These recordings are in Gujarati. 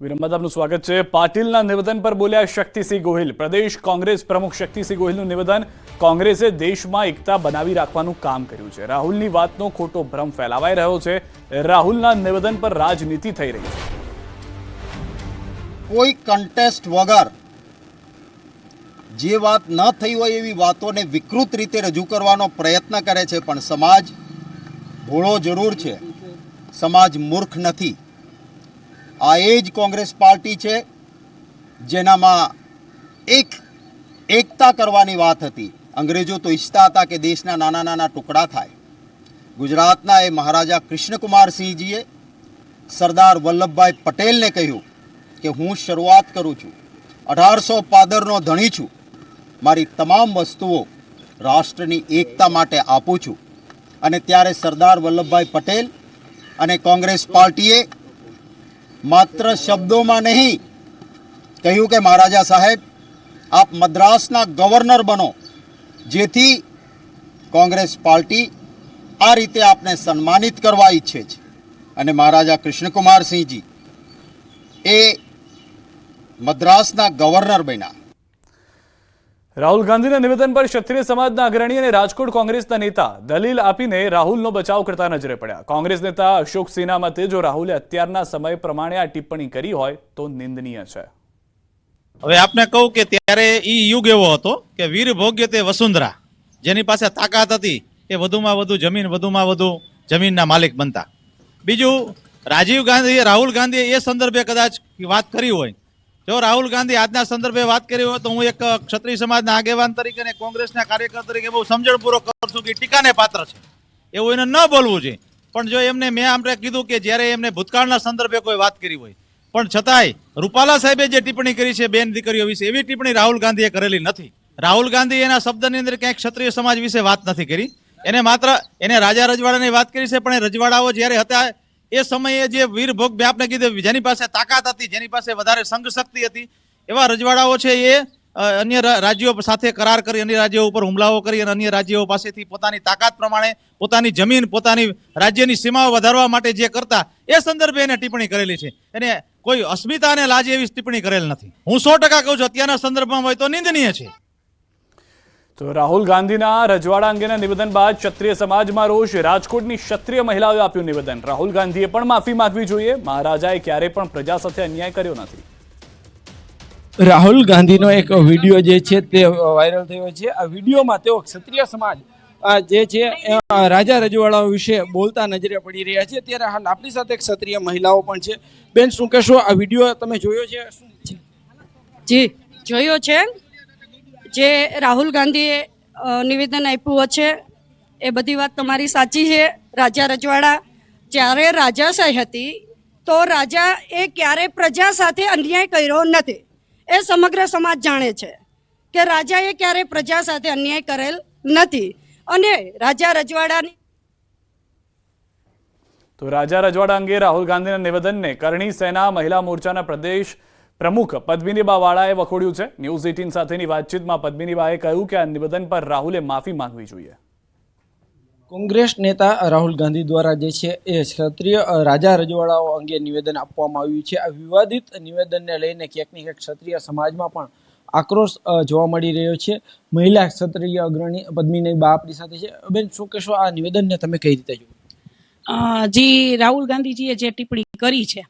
વિરમમાં આપનું સ્વાગત છે। પાટીલના નિવેદન પર બોલ્યા શક્તિસિંહ ગોહિલ। પ્રદેશ કોંગ્રેસ પ્રમુખ શક્તિસિંહ ગોહિલનું નિવેદન। કોંગ્રેસે દેશમાં એકતા બનાવી રાખવાનું કામ કર્યું છે। રાહુલની વાતનો ખોટો ભ્રમ ફેલાવાઈ રહ્યો છે। રાહુલના નિવેદન પર રાજનીતિ થઈ રહી છે। કોઈ કન્ટેસ્ટ વગર જે વાત ન થઈ હોય એવી વાતોને વિકૃત રીતે રજૂ કરવાનો પ્રયત્ન કરે છે, પણ સમાજ ભોળો જરૂર છે, સમાજ મૂર્ખ નથી। આ એ જ કોંગ્રેસ પાર્ટી છે જેનામાં એકતા કરવાની વાત હતી। અંગ્રેજો તો ઈચ્છતા હતા કે દેશના નાના નાના ટુકડા થાય। ગુજરાતના એ મહારાજા કૃષ્ણકુમારસિંહજીએ સરદાર વલ્લભભાઈ પટેલને કહ્યું કે હું શરૂઆત કરું છું, 1800 પાદરનો ધણી છું, મારી તમામ વસ્તુઓ રાષ્ટ્રની એકતા માટે આપું છું। અને ત્યારે સરદાર વલ્લભભાઈ પટેલ અને કોંગ્રેસ પાર્ટીએ માત્ર શબ્દોમાં નહીં કહ્યું કે મહારાજા સાહેબ આપ મદ્રાસના ગવર્નર બનો, જેથી કોંગ્રેસ પાર્ટી આ રીતે આપને સન્માનિત કરવા ઈચ્છે છે। અને મહારાજા કૃષ્ણકુમારસિંહજી એ મદ્રાસના ગવર્નર બન્યા। રાહુલ ગાંધીના નિવેદન પર ક્ષત્રિય સમાજના અગ્રણી અને રાજકોટ કોંગ્રેસના નેતા દલીલ આપીને રાહુલનો બચાવ કરતા નજરે પડ્યા। કોંગ્રેસ નેતા અશોક સિન્હા મતે જો રાહુલે અત્યારના સમય પ્રમાણે આ ટિપ્પણી કરી હોય તો નિંદનીય છે। હવે આપને કહું કે ત્યારે ઈ યુગ એવો હતો કે વીર ભોગ્ય તે વસુંધરા, જેની પાસે તાકાત હતી એ વધુમાં વધુ જમીનના માલિક બનતા। બીજું, રાહુલ ગાંધીએ એ સંદર્ભે કદાચ વાત કરી હોય, જો રાહુલ ગાંધી આજના સંદર્ભે વાત કરી હોય તો હું એક ક્ષત્રિય સમાજના આગેવાન તરીકે અને કોંગ્રેસના કાર્યકર તરીકે બહુ સમજણપૂર્વક કરું છું કે ટીકાને પાત્ર છે, એવું એને ન બોલવું જોઈએ। પણ જો મેં આપણે કીધું કે જ્યારે એમને ભૂતકાળના સંદર્ભે કોઈ વાત કરી હોય, પણ છતાંય રૂપાલા સાહેબે જે ટિપ્પણી કરી છે બેન દીકરીઓ વિશે, એવી ટિપ્પણી રાહુલ ગાંધીએ કરેલી નથી। રાહુલ ગાંધી એના શબ્દની અંદર ક્યાંક ક્ષત્રિય સમાજ વિશે વાત નથી કરી, એને રાજા રજવાડાની વાત કરી છે, પણ એ રજવાડાઓ જ્યારે હતા એ સમયે જે વીર ભોગ આપને કીધું, જેની પાસે તાકાત હતી, જેની પાસે વધારે સંઘ શક્તિ હતી, એવા રજવાડાઓ છે એ અન્ય રાજ્યો સાથે કરાર કરી, અન્ય રાજ્યો ઉપર હુમલાઓ કરી અને અન્ય રાજ્યો પાસેથી પોતાની તાકાત પ્રમાણે પોતાની જમીન, પોતાની રાજ્યની સીમાઓ વધારવા માટે જે કરતા, એ સંદર્ભે એને ટિપ્પણી કરેલી છે। એને કોઈ અસ્મિતા અને લાજ એવી ટિપ્પણી કરેલ નથી। હું 100% કહું છું અત્યારના સંદર્ભમાં હોય તો નિંદનીય છે। તો રાહુલ ગાંધીના રજવાડા અંગેના નિવેદન બાદ ક્ષત્રિય સમાજમાં રોષ। રાજકોટની ક્ષત્રિય મહિલાઓએ આપ્યું નિવેદન। રાહુલ ગાંધીએ પણ માફી માંગવી જોઈએ। મહારાજાએ ક્યારેય પણ પ્રજા સાથે અન્યાય કર્યો નથી। રાહુલ ગાંધીનો એક વિડીયો જે છે તે વાયરલ થયો છે। આ વિડીયોમાં તેઓ ક્ષત્રિય સમાજ જે છે રાજા રજવાડાઓ વિશે બોલતા નજરે પડી રહ્યા છે। ત્યારે હાલ આપણી સાથે ક્ષત્રિય મહિલાઓ પણ છે। બેન, શું કહેશો? આ વિડીયો તમે જોયો છે? જી જોયો છે। જે રાહુલ ગાંધીએ નિવેદન આપ્યું છે એ બધી વાત તમારી સાચી છે। રાજા રજવાડા જ્યારે રાજાશાહી હતી તો રાજા એ ક્યારે પ્રજા સાથે અન્યાય કર્યો નથી, એ સમગ્ર સમાજ જાણે છે કે રાજાએ ક્યારે પ્રજા સાથે અન્યાય કરેલ નથી। અને રાજા રજવાડાની તો રાજા રજવાડા અંગે રાહુલ ગાંધીના નિવેદનને કરણી સેના મહિલા મોરચાના પ્રદેશ પ્રમુખ પદ્મિનીબા વાળાએ વખોડ્યું છે। ન્યૂઝ 18 સાથેની વાતચીતમાં પદ્મિનીબાએ કહ્યું કે આ નિવેદન પર રાહુલે માફી માંગવી જોઈએ। કોંગ્રેસ નેતા રાહુલ ગાંધી દ્વારા જે છે એ ક્ષત્રિય રાજા રજવાડાઓ અંગે નિવેદન આપવામાં આવ્યું છે। આ વિવાદિત નિવેદનને લઈને ક્યાંક ને ક્યાંક ક્ષત્રિય સમાજમાં પણ આક્રોશ જોવા મળી રહ્યો છે। મહિલા ક્ષત્રિય અગ્રણી પદ્મિનીબા આપણી સાથે છે। બેન, શું કહેશો? આ નિવેદનને તમે કઈ રીતે જુઓ? જી, રાહુલ ગાંધીજીએ જે ટિપ્પણી કરી છે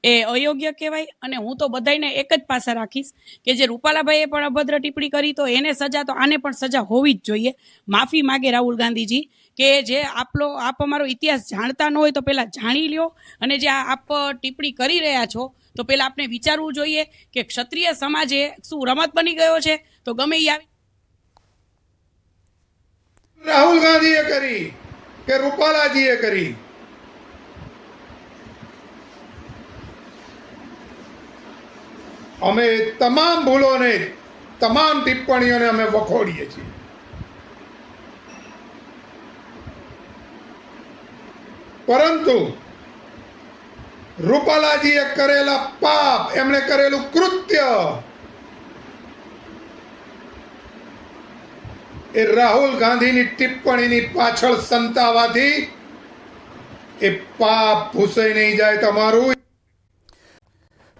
એ અયોગ્ય કહેવાય। અને હું તો બધાને એક જ પાસા રાખીશ કે જે રૂપાલાભાઈએ પણ અભદ્ર ટિપ્પણી કરી તો એને સજા, તો આને પણ સજા હોવી જ જોઈએ। માફી માગે રાહુલ ગાંધીજી કે જે આપ અમારો ઇતિહાસ જાણતા ન હોય તો પહેલાં જાણી લ્યો, અને જે આપ ટિપ્પણી કરી રહ્યા છો તો પહેલાં આપણે વિચારવું જોઈએ કે ક્ષત્રિય સમાજે શું રમત બની ગયો છે તો ગમે એ આવી। રાહુલ ગાંધીએ કરી કે રૂપાલાજીએ કરી, અમે તમામ ભૂલોને, તમામ ટિપ્પણીઓને અમે વખોડીએ છીએ। પરંતુ રૂપાલાજીએ કરેલા પાપ, એમણે કરેલું કૃત્ય એ રાહુલ ગાંધીની ટિપ્પણીની પાછળ સંતાવાથી એ પાપ ભૂસાઈ નહીં જાય તમારું।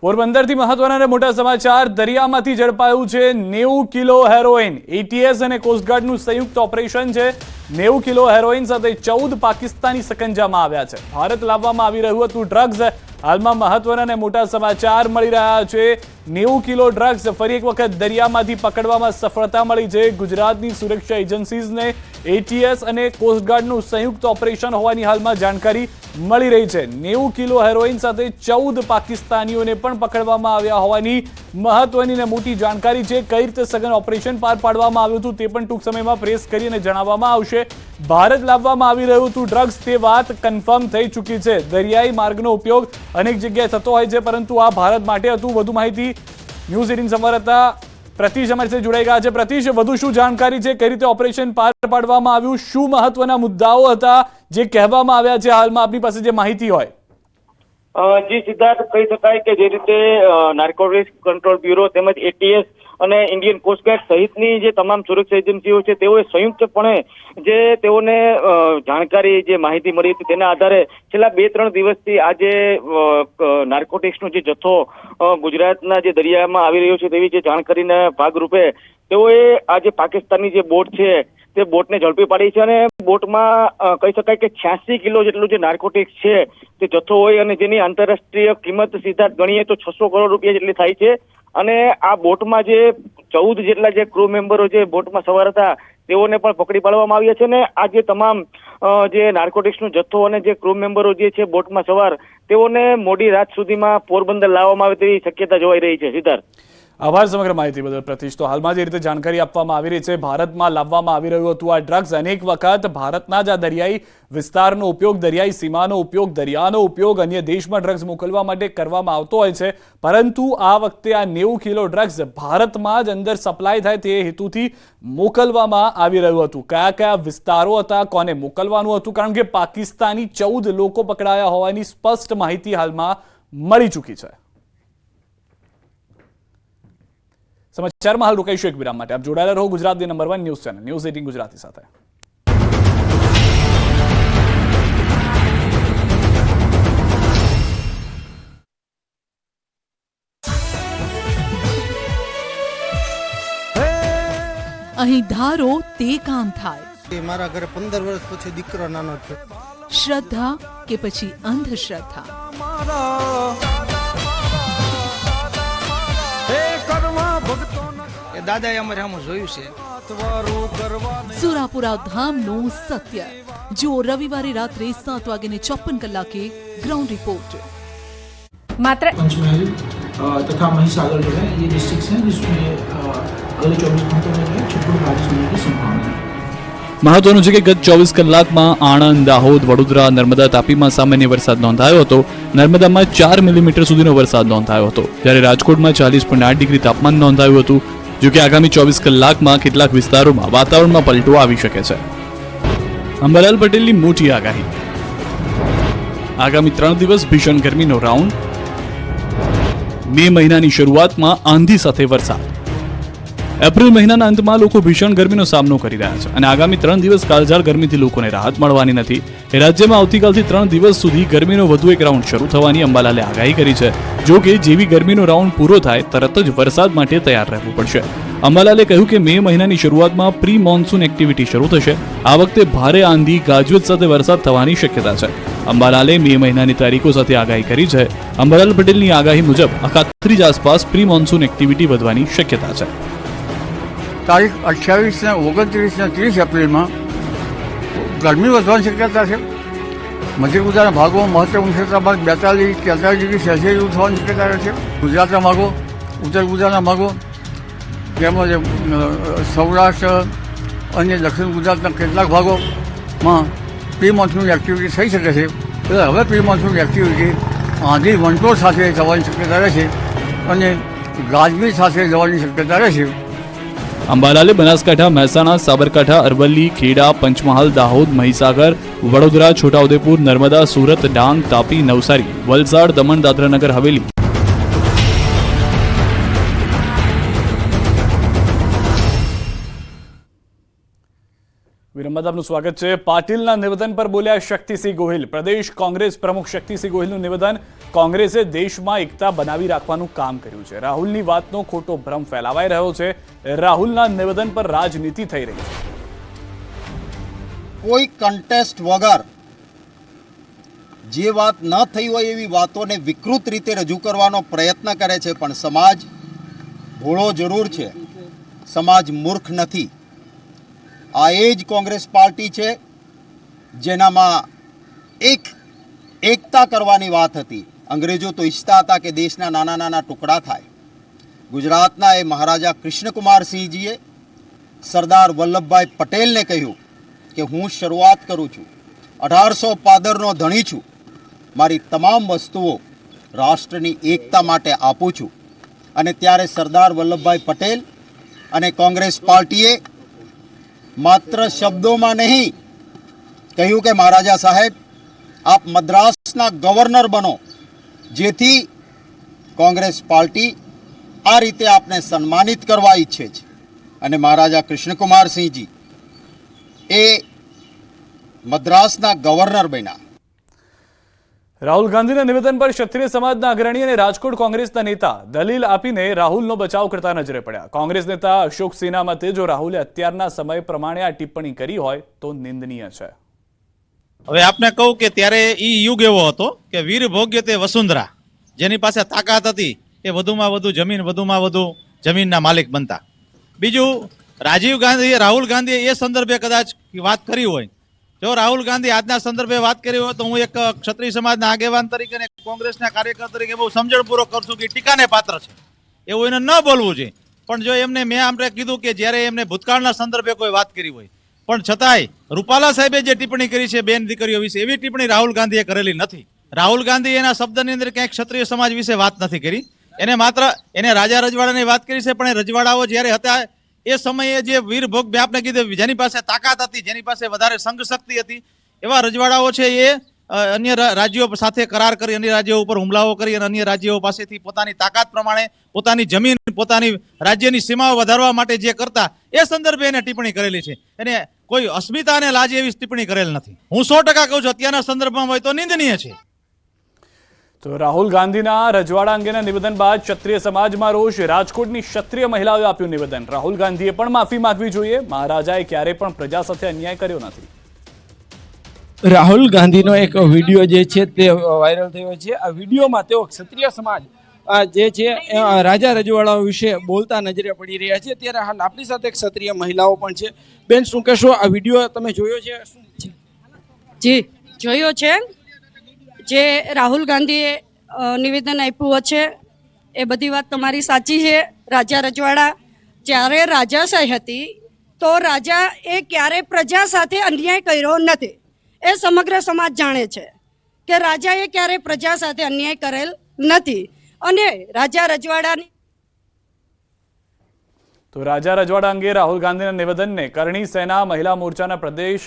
પોરબંદરથી મહત્વના અને મોટા સમાચાર. દરિયામાંથી ઝડપાયું છે 90 કિલો હેરોઇન. એટીએસ અને કોસ્ટગાર્ડનું સંયુક્ત ઓપરેશન છે. 90 કિલો હેરોઇન સાથે 14 પાકિસ્તાની સકંજામાં આવ્યા છે. ભારત લાવવામાં આવી રહ્યું હતું ડ્રગ્સ. હાલમાં મહત્વના અને મોટા સમાચાર મળી રહ્યા છે. 90 કિલો ડ્રગ્સ ફરી એક વખત દરિયામાંથી પકડવામાં સફળતા મળી છે. ગુજરાતની સુરક્ષા એજન્સીઝને એટીએસ અને કોસ્ટગાર્ડનું સંયુક્ત ઓપરેશન હોવાની હાલમાં જાણકારી મળી રહી છે. 90 કિલો હેરોઇન સાથે 14 પાકિસ્તાનીઓને પણ પકડવામાં આવ્યા હોવાની મહત્વની અને મોટી જાણકારી છે. કઈ રીતે સઘન ઓપરેશન પાર પાડવામાં આવ્યું હતું તે પણ ટૂંક સમયમાં પ્રેસ કરીને જણાવવામાં આવશે. ભારત લાવવામાં આવી રહ્યું હતું ડ્રગ્સ તે વાત કન્ફર્મ થઈ ચૂકી છે. દરિયાઈ માર્ગનો ઉપયોગ અનેક જગ્યાએ થતો હોય છે, પરંતુ આ ભારત માટે હતું. વધુ માહિતી ન્યૂઝ 18 સંવાદદાતા પ્રતિશ અમારી સાથે જોડાઈ ગયા છે. પ્રતિશ, વધુ શું જાણકારી છે? કઈ રીતે ઓપરેશન પાર પાડવામાં આવ્યું? શું મહત્વના મુદ્દાઓ હતા જે કહેવામાં આવ્યા છે હાલમાં આપની પાસે જે માહિતી હોય? જી સિદ્ધાર્થ, કહી શકાય કે જે રીતે નાર્કોટિક્સ કંટ્રોલ બ્યુરો તેમજ એટીએસ અને ઇન્ડિયન કોસ્ટગાર્ડ સહિતની જે તમામ સુરક્ષા એજન્સીઓ છે તેઓએ સંયુક્તપણે જે તેઓને જાણકારી જે માહિતી મળી હતી તેના આધારે છેલ્લા 2-3 દિવસથી આજે નાર્કોટિક્સનો જે જથ્થો ગુજરાતના જે દરિયામાં આવી રહ્યો છે તેવી જે જાણકારીના ભાગરૂપે તેઓએ આ જે પાકિસ્તાનની જે બોટ છે તે બોટને ઝડપી પાડી છે અને બોટમાં કહી શકાય કે 86 કિલો જેટલું જે નાર્કોટિક્સ છે તે જથ્થો હોય અને જેની આંતરરાષ્ટ્રીય કિંમત સિદ્ધાર્થ ગણીએ તો 600 કરોડ રૂપિયા જેટલી થાય છે. અને આ બોટમાં જે 14 જેટલા જે ક્રૂ મેમ્બરો જે બોટમાં સવાર હતા તેઓને પણ પકડી પાડવામાં આવ્યા છે. અને આ જે તમામ જે નાર્કોટિક્સનો જથ્થો અને જે ક્રૂ મેમ્બરો જે છે બોટમાં સવાર તેઓને મોડી રાત સુધીમાં પોરબંદર લાવવામાં આવે તેવી શક્યતા જોવાઈ રહી છે. સિદ્ધાર્થ, આભાર સમગ્ર માહિતી બદલ પ્રતિશ. તો હાલમાં જે રીતે જાણકારી આપવામાં આવી રહી છે, ભારતમાં લાવવામાં આવી રહ્યું હતું આ ડ્રગ્સ. અનેક વખત ભારતના જ આ દરિયાઈ વિસ્તારનો ઉપયોગ, દરિયાઈ સીમાનો ઉપયોગ, દરિયાનો ઉપયોગ અન્ય દેશમાં ડ્રગ્સ મોકલવા માટે કરવામાં આવતો હોય છે, પરંતુ આ વખતે આ 90 કિલો ડ્રગ્સ ભારતમાં જ અંદર સપ્લાય થાય તે હેતુથી મોકલવામાં આવી રહ્યું હતું. કયા કયા વિસ્તારો હતા, કોને મોકલવાનું હતું? કારણ કે પાકિસ્તાની 14 લોકો પકડાયા હોવાની સ્પષ્ટ માહિતી હાલમાં મળી ચૂકી છે. સમાચારમાં હાલ રોકાઈશું એક વિરામ માટે. આપ જોડાયેલા રહો ગુજરાતની number 1 news channel news 18 Gujarati સાથે. અહીં ધારો તે કામ થાય. મારા ઘરે 15 વર્ષ પછી દીકરો નાનો છે. શ્રદ્ધા કે પછી અંધશ્રદ્ધા, દાદાએ અમારે આમ જોયું છે. સુરાપુરા ધામનું સત્ય. જુઓ રવિવારે રાત્રે 7:54 ग्राउंड रिपोर्ट. मात्र पंचमहल तथा महिसागर जो है ये डिस्ट्रिक्ट हैं जिसमें अगले 24 घंटों में छिटपुट बारिश होने की संभावना है. મહત્વનું છે કે ગત 24 કલાકમાં આણંદ, દાહોદ, વડોદરા, નર્મદા, તાપીમાં સામાન્ય વરસાદ નોંધાયો હતો. નર્મદામાં 4 મિલીમીટર સુધીનો વરસાદ નોંધાયો હતો, જ્યારે રાજકોટમાં 40.8 ડિગ્રી તાપમાન નોંધાયું હતું. જો કે આગામી 24 કલાકમાં કેટલાક વિસ્તારોમાં વાતાવરણમાં પલટો આવી શકે છે. અંબાલાલ પટેલની મોટી આગાહી. આગામી 3 દિવસ ભીષણ ગરમીનો રાઉન્ડ. મે મહિનાની શરૂઆતમાં આંધી સાથે વરસાદ. એપ્રિલ મહિનાના અંતમાં લોકો ભીષણ ગરમીનો સામનો કરી રહ્યા છે અને આગામી 3 દિવસ કાળઝાળ ગરમીથી લોકોને રાહત મળવાની નથી. રાજ્યમાં આવતીકાલથી 3 દિવસ સુધી ગરમીનો વધુ એક રાઉન્ડ શરૂ થવાની અંબાલાલે આગાહી કરી છે. જો કે જેવી ગરમીનો રાઉન્ડ પૂરો થાય તરત જ વરસાદ માટે તૈયાર રહેવું પડશે. અંબાલાલે કહ્યું કે મે મહિનાની શરૂઆતમાં પ્રી મોન્સૂન એક્ટિવિટી શરૂ થશે. આ વખતે ભારે આંધી, ગાજવીજ સાથે વરસાદ થવાની શક્યતા છે. અંબાલાલે મે મહિનાની તારીખો સાથે આગાહી કરી છે. અંબાલાલ પટેલની આગાહી મુજબ આખા 30 આસપાસ પ્રી મોન્સૂન એક્ટિવિટી વધવાની શક્યતા છે. તારીખ 28 ને 29 ને 30 એપ્રિલમાં ગરમી વધવાની શક્યતા છે. મધ્ય ગુજરાતના ભાગોમાં મહત્તમ ઉષ્ણતા 42-43 ડિગ્રી સેલ્સિયસ જેવું થવાની શક્યતા રહે છે. ગુજરાતના ભાગો, ઉત્તર ગુજરાતના ભાગો તેમજ સૌરાષ્ટ્ર અને દક્ષિણ ગુજરાતના કેટલાક ભાગોમાં પ્રી મોન્સૂન એક્ટિવિટી થઈ શકે છે. એટલે હવે પ્રી મોન્સૂન એક્ટિવિટી આંધી વંટોળ સાથે જવાની શક્યતા રહે છે અને ગાજવીજ સાથે જવાની શક્યતા રહે છે. અંબાલાલે બનાસકાંઠા, મહેસાણા, સાબરકાંઠા, અરવલ્લી, ખેડા, પંચમહાલ, દાહોદ, મહીસાગર, વડોદરા, છોટાઉદેપુર, નર્મદા, સુરત, ડાંગ, તાપી, નવસારી, વલસાડ, દમણ, દાદરાનગર હવેલી, વિરમબાદ મોહમ્મદ આપનું સ્વાગત છે। પાટીલના નિવેદન પર બોલ્યા શક્તિસિંહ ગોહિલ। પ્રદેશ કોંગ્રેસ પ્રમુખ શક્તિસિંહ ગોહિલનું નિવેદન, કોંગ્રેસે દેશમાં એકતા બનાવી રાખવાનું કામ કર્યું છે। રાહુલની વાતનો ખોટો ભ્રમ ફેલાવાઈ રહ્યો છે। રાહુલના નિવેદન પર રાજનીતિ થઈ રહી છે। કોઈ કન્ટેસ્ટ વગર જે વાત ન થઈ હોય એવી વાતોને વિકૃત રીતે રજૂ કરવાનો પ્રયત્ન કરે છે, પણ સમાજ ભોળો જરૂર છે, સમાજ મૂર્ખ નથી। આ એ જ કોંગ્રેસ પાર્ટી છે જેનામાં એકતા કરવાની વાત હતી। અંગ્રેજો તો ઈચ્છતા હતા કે દેશના નાના નાના ટુકડા થાય। ગુજરાતના એ મહારાજા કૃષ્ણકુમારસિંહજીએ સરદાર વલ્લભભાઈ પટેલને કહ્યું કે હું શરૂઆત કરું છું, 1800 પાદરનો ધણી છું, મારી તમામ વસ્તુઓ રાષ્ટ્રની એકતા માટે આપું છું। અને ત્યારે સરદાર વલ્લભભાઈ પટેલ અને કોંગ્રેસ પાર્ટીએ માત્ર શબ્દોમાં નહીં કહ્યું કે મહારાજા સાહેબ, આપ મદ્રાસના ગવર્નર બનો, જેથી કોંગ્રેસ પાર્ટી આ રીતે આપને સન્માનિત કરવા ઈચ્છે છે। અને મહારાજા કૃષ્ણકુમારસિંહજી એ મદ્રાસના ગવર્નર બન્યા। રાહુલ ગાંધીના નિવેદન પર ક્ષત્રિય સમાજના અગ્રણી અને રાજકોટ કોંગ્રેસના નેતા દલીલ આપીને રાહુલનો બચાવ કરતા નજરે પડ્યા। કોંગ્રેસ નેતા અશોક સિન્હા મતે જો રાહુલે અત્યારના સમય પ્રમાણે આ ટિપ્પણી કરી હોય તો નિંદનીય છે। હવે આપને કહું કે ત્યારે ઈ યુગ એવો હતો કે વીર ભોગ્ય તે વસુંધરા, જેની પાસે તાકાત હતી એ વધુમાં વધુ જમીનના માલિક બનતા। બીજું, રાહુલ ગાંધીએ એ સંદર્ભે કદાચ વાત કરી હોય, જો રાહુલ ગાંધી આજના સંદર્ભે વાત કરી હોય તો હું એક ક્ષત્રિય સમાજના આગેવાન તરીકે અને કોંગ્રેસના કાર્યકર તરીકે બહુ સમજણપૂર્વક કરું છું કે ટીકાને પાત્ર છે, એવું એને ન બોલવું જોઈએ। પણ જો એમને મેં આપણે કીધું કે જ્યારે એમને ભૂતકાળના સંદર્ભે કોઈ વાત કરી હોય, પણ છતાંય રૂપાલા સાહેબે જે ટિપ્પણી કરી છે બેન દીકરીઓ વિશે, એવી ટિપ્પણી રાહુલ ગાંધીએ કરેલી નથી। રાહુલ ગાંધી એના શબ્દની અંદર ક્યાંક ક્ષત્રિય સમાજ વિશે વાત નથી કરી, એને રાજા રજવાડાની વાત કરી છે। પણ એ રજવાડાઓ જ્યારે હતા એ સમયે જે વીર ભોગ આપને કીધું, જેની પાસે તાકાત હતી, જેની પાસે વધારે સંઘ શક્તિ હતી, એવા રજવાડાઓ છે એ અન્ય રાજ્યો સાથે કરાર કરી, અન્ય રાજ્યો ઉપર હુમલાઓ કરી અને અન્ય રાજ્યો પાસેથી પોતાની તાકાત પ્રમાણે પોતાની જમીન, પોતાની રાજ્યની સીમાઓ વધારવા માટે જે કરતા, એ સંદર્ભે એને ટિપ્પણી કરેલી છે। એને કોઈ અસ્મિતા અને લાજ એવી ટિપ્પણી કરેલ નથી। હું 100% કહું છું અત્યારના સંદર્ભમાં હોય તો નિંદનીય છે। તો રાહુલ ગાંધીના રજવાડા અંગેના નિવેદન બાદ ક્ષત્રિય સમાજમાં રોષ। રાજકોટની ક્ષત્રિય મહિલાઓએ આપ્યું નિવેદન, રાહુલ ગાંધીએ પણ માફી માંગવી જોઈએ, મહારાજાએ ક્યારેય પણ પ્રજા સાથે અન્યાય કર્યો નથી। રાહુલ ગાંધીનો એક વિડીયો જે છે તે વાયરલ થયો છે। આ વિડીયોમાં તેઓ ક્ષત્રિય સમાજ જે છે રાજા રજવાડાઓ વિશે બોલતા નજરે પડી રહ્યા છે। ત્યારે હાલ આપણી સાથે ક્ષત્રિય મહિલાઓ પણ છે। બેન, શું કહેશો? આ વિડીયો તમે જોયો છે? જી જોયો છે। જે રાહુલ ગાંધીએ નિવેદન આપ્યું છે એ બધી વાત તમારી સાચી છે। રાજા રજવાડા જ્યારે રાજાશાહી હતી તો રાજા એ ક્યારે પ્રજા સાથે અન્યાય કર્યો નથી, એ સમગ્ર સમાજ જાણે છે કે રાજાએ ક્યારે પ્રજા સાથે અન્યાય કરેલ નથી। અને રાજા રજવાડાની તો રાજા રજવાડા અંગે રાહુલ ગાંધીના નિવેદનને કરણી સેના મહિલા મોરચાના પ્રદેશ